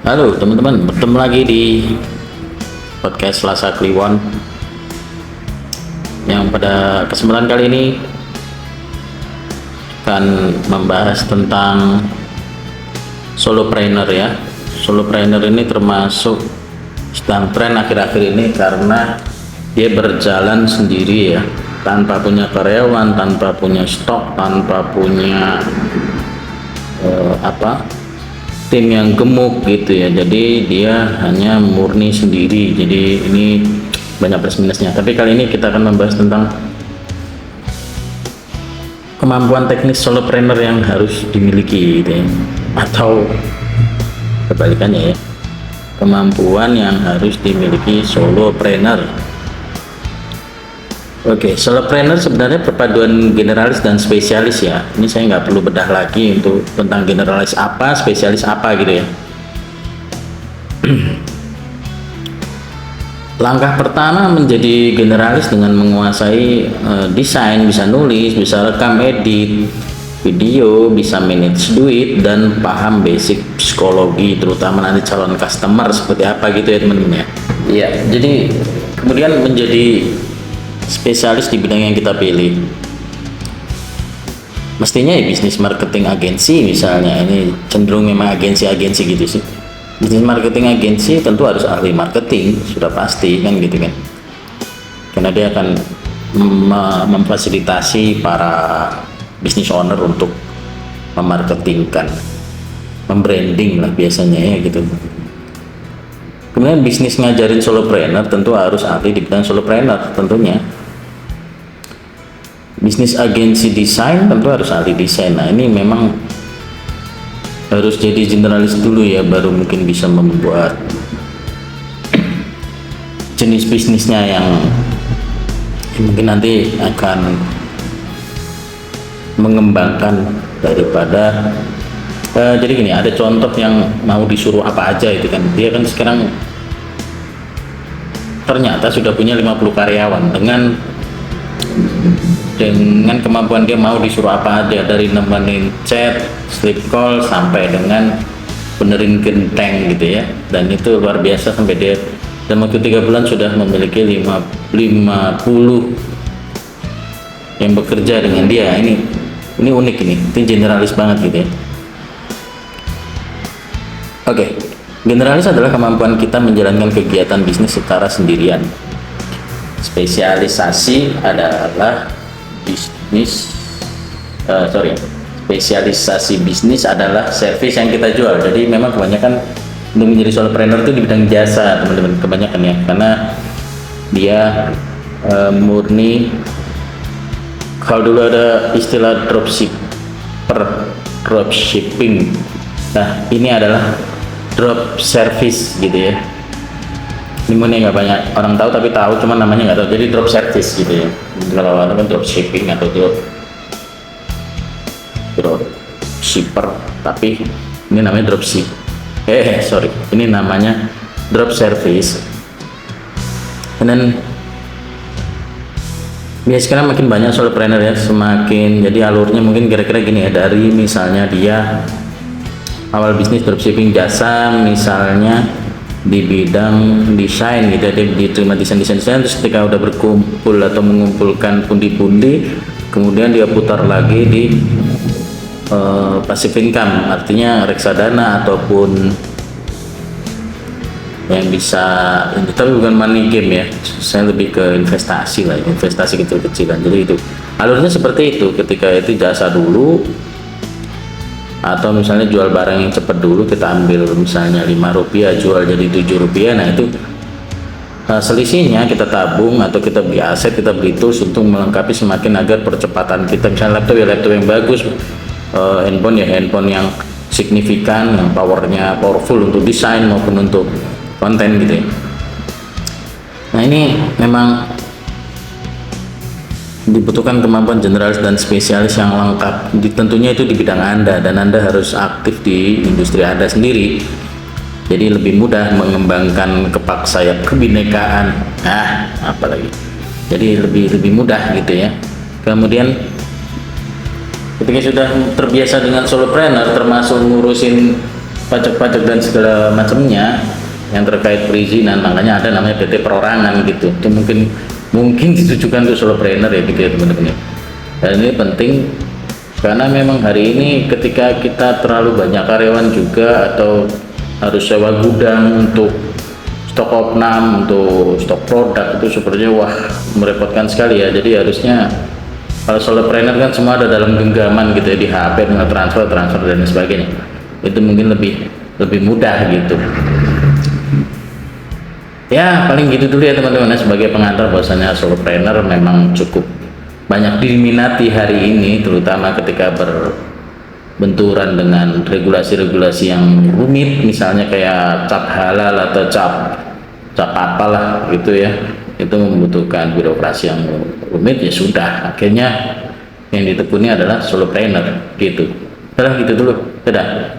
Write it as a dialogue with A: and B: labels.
A: Halo teman-teman, bertemu lagi di podcast Selasa Kliwon yang pada kesempatan kali ini akan membahas tentang solopreneur ya. Solopreneur ini termasuk sedang tren akhir-akhir ini karena dia berjalan sendiri ya, tanpa punya karyawan, tanpa punya stok, tanpa punya tim yang gemuk gitu ya. Jadi dia hanya murni sendiri, jadi ini banyak plus minusnya. Tapi kali ini kita akan membahas tentang kemampuan teknis solopreneur yang harus dimiliki gitu ya. Atau kebalikannya ya, kemampuan yang harus dimiliki solopreneur. Oke, solopreneur sebenarnya perpaduan generalis dan spesialis ya. Ini saya nggak perlu bedah lagi untuk tentang generalis apa, spesialis apa gitu ya. Langkah pertama menjadi generalis dengan menguasai desain, bisa nulis, bisa rekam edit video, bisa manage duit, dan paham basic psikologi, terutama nanti calon customer seperti apa gitu ya teman-teman ya. Iya, jadi kemudian menjadi spesialis di bidang yang kita pilih. Mestinya ya bisnis marketing agensi misalnya, ini cenderung memang agensi-agensi gitu sih. Bisnis marketing agensi tentu harus ahli marketing, sudah pasti kan gitu kan. Karena dia akan memfasilitasi para bisnis owner untuk memarketingkan, membranding lah biasanya ya gitu. Kemudian bisnis ngajarin solopreneur tentu harus ahli di bidang solopreneur tentunya. Bisnis agensi desain tentu harus ahli desain. Nah ini memang harus jadi generalis dulu ya, baru mungkin bisa membuat jenis bisnisnya yang mungkin nanti akan mengembangkan daripada jadi gini, ada contoh yang mau disuruh apa aja itu kan, dia kan sekarang ternyata sudah punya 50 karyawan dengan kemampuan dia mau disuruh apa aja, dari nemenin chat, sleep call, sampai dengan benerin genteng gitu ya. Dan itu luar biasa, sampai dia dalam waktu 3 bulan sudah memiliki 50 yang bekerja dengan dia. Ini unik, ini itu generalis banget gitu ya. Oke, generalis adalah kemampuan kita menjalankan kegiatan bisnis secara sendirian. Spesialisasi adalah spesialisasi bisnis adalah servis yang kita jual. Jadi memang kebanyakan untuk menjadi solopreneur itu di bidang jasa teman-teman, kebanyakan ya, karena dia murni. Kalau dulu ada istilah dropshipping, nah ini adalah drop service gitu ya. Ini nggak banyak orang tahu, tapi tahu cuman namanya nggak tahu. Jadi drop service gitu ya. Kalau ada kan drop shipping atau drop shipper, tapi ini namanya drop ship. Ini namanya drop service. Dan ya sekarang makin banyak solopreneur ya, semakin jadi alurnya mungkin kira-kira gini ya, dari misalnya dia awal bisnis dropshipping jasa misalnya di bidang desain gitu ya, dia diterima desain, terus ketika udah berkumpul atau mengumpulkan pundi-pundi, kemudian dia putar lagi di passive income, artinya reksadana ataupun yang bisa ini, tapi bukan money game ya, saya lebih ke investasi lah, investasi kecil-kecilan. Jadi itu alurnya seperti itu. Ketika itu jasa dulu, atau misalnya jual barang yang cepat dulu, kita ambil misalnya Rp5 jual jadi Rp7, nah itu selisihnya kita tabung atau kita beli aset, kita beli tools untuk melengkapi semakin agar percepatan kita. Misalnya laptop yang bagus, handphone yang signifikan, yang powerful untuk desain maupun untuk konten gitu ya. Nah ini memang dibutuhkan kemampuan generalis dan spesialis yang lengkap. Tentunya itu di bidang Anda, dan Anda harus aktif di industri Anda sendiri. Jadi lebih mudah mengembangkan kepak sayap kebinekaan. Apalagi. Jadi lebih mudah gitu ya. Kemudian ketika sudah terbiasa dengan solopreneur, termasuk ngurusin pajak-pajak dan segala macamnya yang terkait perizinan, makanya ada namanya PT perorangan gitu. Itu mungkin ditujukan untuk solopreneur ya gitu ya teman-teman ya. Dan ini penting karena memang hari ini ketika kita terlalu banyak karyawan juga atau harus sewa gudang untuk stok opnam, untuk stok produk, itu sepertinya wah merepotkan sekali ya. Jadi harusnya kalau solopreneur kan semua ada dalam genggaman gitu ya, di HP dengan transfer dan sebagainya, itu mungkin lebih mudah gitu ya. Paling gitu dulu ya teman-teman, sebagai pengantar bahwasanya solopreneur memang cukup banyak diminati hari ini, terutama ketika berbenturan dengan regulasi-regulasi yang rumit, misalnya kayak cap halal atau cap apalah gitu ya. Itu membutuhkan birokrasi yang rumit, ya sudah, akhirnya yang ditekuni adalah solopreneur gitu. Udah gitu dulu, dadah.